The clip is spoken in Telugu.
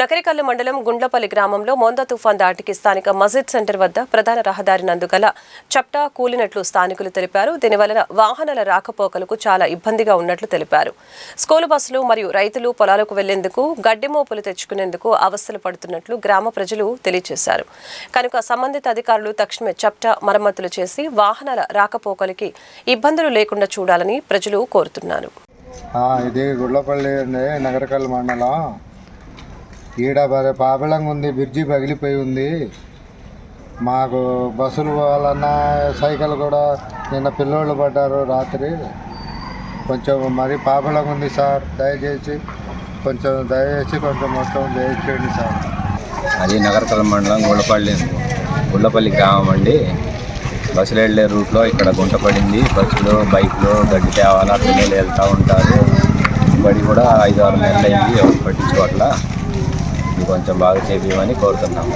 నకరికల్లు మండలం గుండ్లపల్లి గ్రామంలో మోందా తుఫాన్ దాటికి స్థానిక మస్జిద్ సెంటర్ వద్ద ప్రధాన రహదారి నందుగల చప్టా కూలినట్లు స్థానికులు తెలిపారు. దీనివలన వాహనాల రాకపోకలకు చాలా ఇబ్బందిగా ఉన్నట్లు తెలిపారు. స్కూలు బస్సులు మరియు రైతులు పొలాలకు వెళ్లేందుకు గడ్డి మోపులు తెచ్చుకునేందుకు అవస్థలు పడుతున్నట్లు గ్రామ ప్రజలు తెలియజేశారు. కనుక సంబంధిత అధికారులు తక్షణమే చప్టా మరమ్మతులు చేసి వాహనాల రాకపోకలకి ఇబ్బందులు లేకుండా చూడాలని ప్రజలు కోరుతున్నారు. ఇది గుండ్లపల్లి నగరకల్లు మండలం. ఈడ పాపలంగా ఉంది, బ్రిడ్జి పగిలిపోయి ఉంది. మాకు బస్సులు పోవాలన్నా సైకిల్ కూడా నిన్న పిల్లోళ్ళు పడ్డారు రాత్రి. కొంచెం మరి పాపలంగా ఉంది సార్, దయచేసి కొంచెం మొత్తం దయచేయండి సార్. అది నగరకల్లు మండలం గుండ్లపల్లి గ్రామం అండి. బస్సులు వెళ్ళే రూట్లో ఇక్కడ గుంట పడింది. బస్సులు బైక్లు గడ్డి తేవాలా, పిల్లలు వెళ్తూ ఉంటారు. బడి కూడా 5-6 నెలలు అయింది, ఎవరు పట్టించుకోవట్లా. ఇది కొంచెం బాగా చేపించమని కోరుతున్నాము.